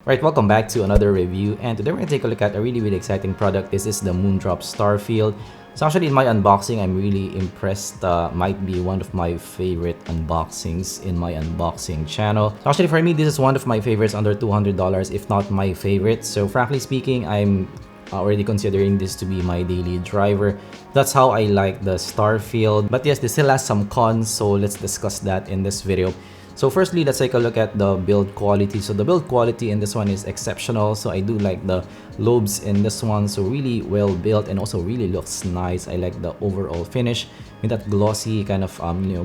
Alright, welcome back to another review, and today we're going to take a look at a really exciting product. This is the Moondrop Starfield. So actually in my unboxing, I'm really impressed. Might be one of my favorite unboxings in my unboxing channel. So actually for me, this is one of my favorites under $200, if not my favorite. So frankly speaking, I'm already considering this to be my daily driver. That's how I like the Starfield. But yes, this still has some cons, so let's discuss that in this video. So firstly, let's take a look at the build quality. So the build quality in this one is exceptional. So I do like the lobes in this one. So really well built and also really looks nice. I like the overall finish with that glossy kind of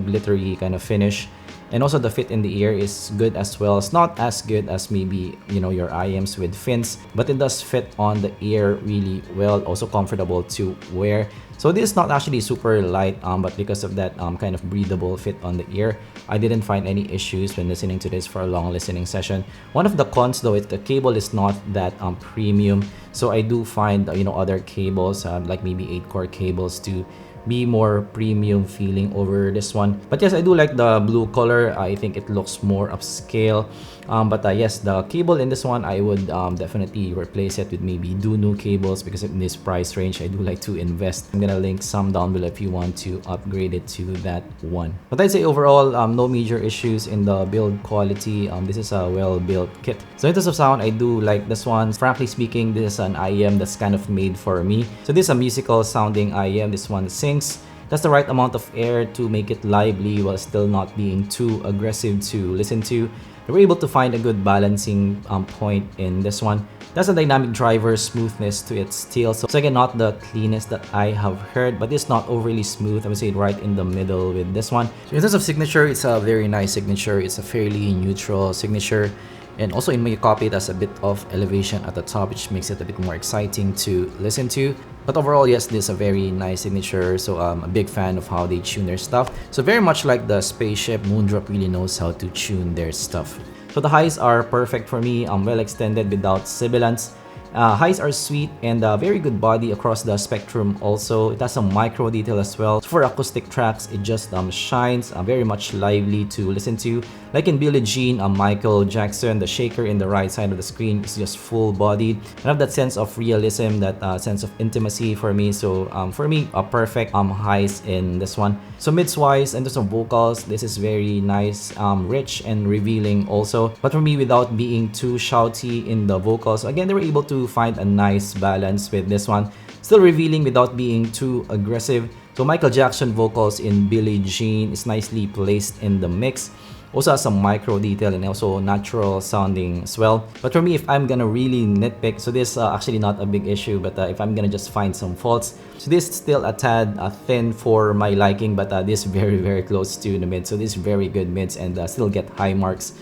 glittery kind of finish. And also the fit in the ear is good as well. It's not as good as maybe your IMs with fins, but it does fit on the ear really well. Also comfortable to wear. So this is not actually super light, but because of that kind of breathable fit on the ear, I didn't find any issues when listening to this for a long listening session. One of the cons though is the cable is not that premium. So I do find other cables like maybe 8-core cables to be more premium feeling over this one. But yes, I do like the blue color. I think it looks more upscale. But yes, the cable in this one, I would definitely replace it with maybe Dunu cables, because in this price range, I do like to invest. I'm gonna link some down below if you want to upgrade it to that one. But I'd say overall, no major issues in the build quality. This is a well-built kit. So in terms of sound, I do like this one. Frankly speaking, this is an IEM that's kind of made for me. So this is a musical sounding IEM. This one sings. That's the right amount of air to make it lively while still not being too aggressive to listen to. They were able to find a good balancing point in this one. That's a dynamic driver smoothness to its steel. So again, not the cleanest that I have heard, but it's not overly smooth. I would say right in the middle with this one. So in terms of signature, it's a very nice signature. It's a fairly neutral signature. And also in my copy, it has a bit of elevation at the top, which makes it a bit more exciting to listen to. But overall, yes, this is a very nice signature. So I'm a big fan of how they tune their stuff. So very much like the spaceship, Moondrop really knows how to tune their stuff. So the highs are perfect for me, well extended without sibilance. Highs are sweet and very good body across the spectrum also. It has some micro detail as well. So for acoustic tracks, it just shines, very much lively to listen to. Like in Billie Jean, Michael Jackson, the shaker in the right side of the screen is just full-bodied. I have that sense of realism, that sense of intimacy for me. So for me, a perfect highs in this one. So mids-wise, and there's some vocals, this is very nice, rich and revealing also. But for me, without being too shouty in the vocals, again, they were able to find a nice balance with this one. Still revealing without being too aggressive. So Michael Jackson vocals in Billie Jean is nicely placed in the mix. Also has some micro detail and also natural sounding as well. But for me, if I'm gonna really nitpick, so this actually not a big issue, but if I'm gonna just find some faults, so this is still a tad thin for my liking, but this very close to the mid. So this is very good mids and still get high marks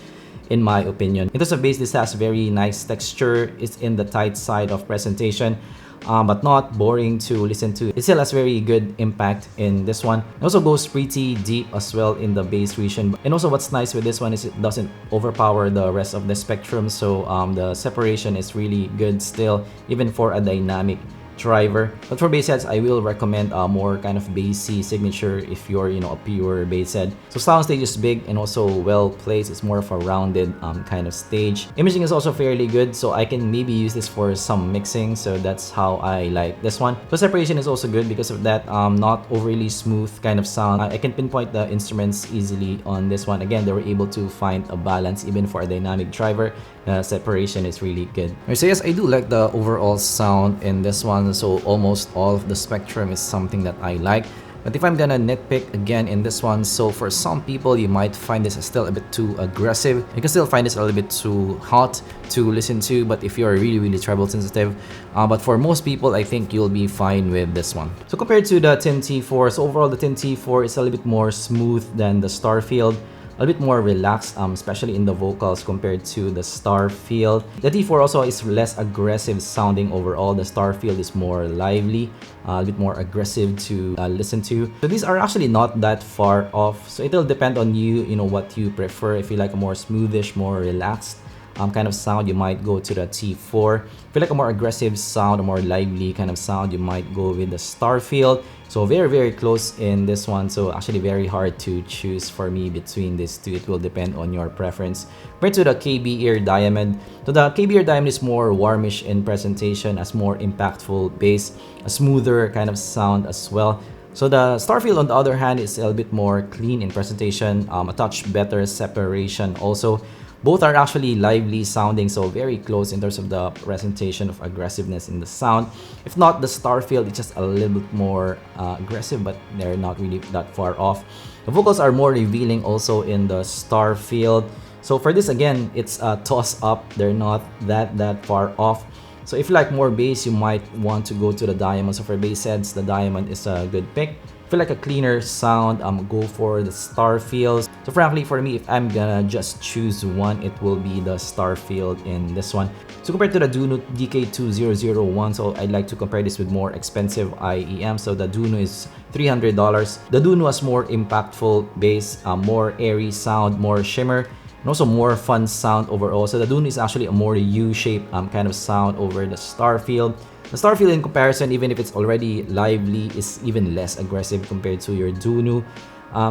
in my opinion. In terms of bass, this has very nice texture. It's in the tight side of presentation, but not boring to listen to. It still has very good impact in this one. It also goes pretty deep as well in the bass region. And also what's nice with this one is it doesn't overpower the rest of the spectrum. So the separation is really good still, even for a dynamic driver. But for bass heads, I will recommend a more kind of bassy signature if you're a pure bass head. So soundstage is big and also well placed. It's more of a rounded kind of stage. Imaging is also fairly good, so I can maybe use this for some mixing. So that's how I like this one. So separation is also good because of that not overly smooth kind of sound. I can pinpoint the instruments easily on this one. Again, they were able to find a balance even for a dynamic driver. Separation is really good. So yes, I do like the overall sound in this one. So almost all of the spectrum is something that I like. But if I'm gonna nitpick again in this one, so for some people, you might find this still a bit too aggressive. You can still find this a little bit too hot to listen to, but if you're really treble sensitive. But for most people, I think you'll be fine with this one. So compared to the Tin T4, so overall the Tin T4 is a little bit more smooth than the Starfield. A bit more relaxed, especially in the vocals compared to the Starfield. The T4 also is less aggressive sounding overall. The Starfield is more lively, a bit more aggressive to listen to. So these are actually not that far off. So it'll depend on you, what you prefer. If you like a more smoothish, more relaxed kind of sound, you might go to the T4. If you like a more aggressive sound, a more lively kind of sound, you might go with the Starfield. So very close in this one. So actually very hard to choose for me between these two. It will depend on your preference. Compared to the KBear Diamond. So the KBear Diamond is more warmish in presentation, has more impactful bass, a smoother kind of sound as well. So the Starfield on the other hand is a little bit more clean in presentation, a touch better separation also. Both are actually lively sounding, so very close in terms of the presentation of aggressiveness in the sound. If not, the Starfield is just a little bit more aggressive, but they're not really that far off. The vocals are more revealing also in the Starfield. So for this, again, it's a toss up. They're not that far off. So if you like more bass, you might want to go to the Diamond. So for bass heads, the Diamond is a good pick. If you like a cleaner sound, go for the Starfield. So frankly, for me, if I'm gonna just choose one, it will be the Starfield in this one. So compared to the Dunu DK2001, so I'd like to compare this with more expensive IEM. So the Dunu is $300. The Dunu has more impactful bass, more airy sound, more shimmer, and also more fun sound overall. So the Dunu is actually a more U-shaped kind of sound over the Starfield. The Starfield in comparison, even if it's already lively, is even less aggressive compared to your Dunu.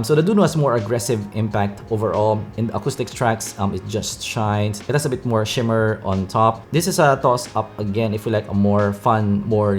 So the Dunu has more aggressive impact overall. In the acoustic tracks, it just shines. It has a bit more shimmer on top. This is a toss up again. If you like a more fun, more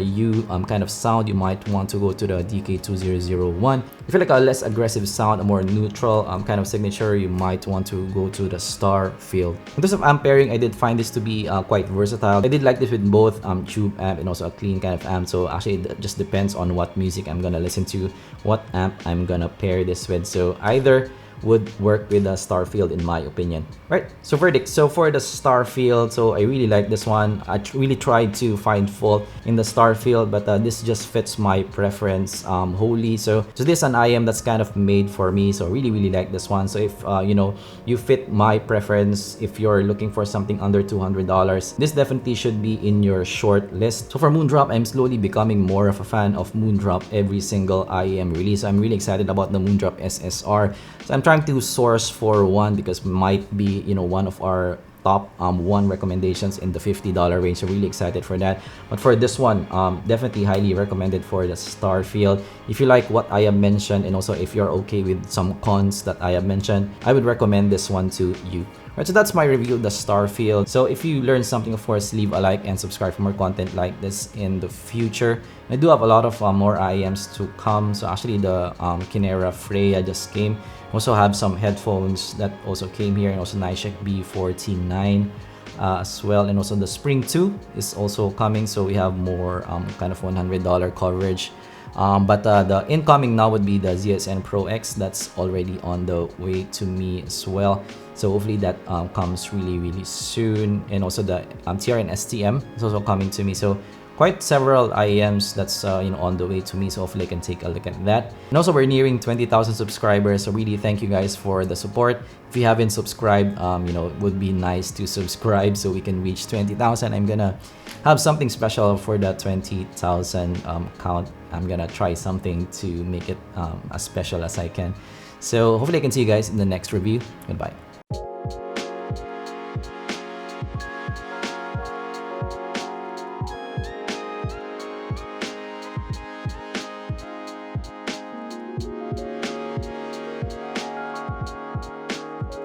kind of sound, you might want to go to the DK2001. If you like a less aggressive sound, a more neutral kind of signature, you might want to go to the Starfield. In terms of amp pairing, I did find this to be quite versatile. I did like this with both tube amp and also a clean kind of amp. So actually, it just depends on what music I'm gonna listen to, what amp I'm gonna pair this with. So either would work with the Starfield in my opinion. Right, so verdict. So for the Starfield, so I really like this one. I really tried to find fault in the Starfield, but this just fits my preference wholly. So this is an IM that's kind of made for me. So really like this one. So if you know, you fit my preference, if you're looking for something under $200, this definitely should be in your short list. So for Moondrop, I'm slowly becoming more of a fan of Moondrop every single IM release. I'm really excited about the Moondrop SSR. So I'm trying to source for one because might be, you know, one of our top one recommendations in the $50 range. So really excited for that. But for this one, definitely highly recommended for the Starfield. If you like what I have mentioned, and also if you're okay with some cons that I have mentioned, I would recommend this one to you. Right, so that's my review of the Starfield. So if you learned something, of course, leave a like and subscribe for more content like this in the future. I do have a lot of more IEMs to come. So actually the Kinera Freya just came. Also have some headphones that also came here, and also Nishek B49 as well, and also the Spring 2 is also coming. So we have more kind of $100 coverage. But the incoming now would be the ZSN Pro X. That's already on the way to me as well. So hopefully that comes really soon. And also the TRN STM is also coming to me. So quite several IEMs that's you know, on the way to me. So hopefully I can take a look at that. And also we're nearing 20,000 subscribers. So really thank you guys for the support. If you haven't subscribed, you know, it would be nice to subscribe so we can reach 20,000. I'm gonna have something special for that 20,000 count. I'm gonna try something to make it as special as I can. So hopefully I can see you guys in the next review. Goodbye.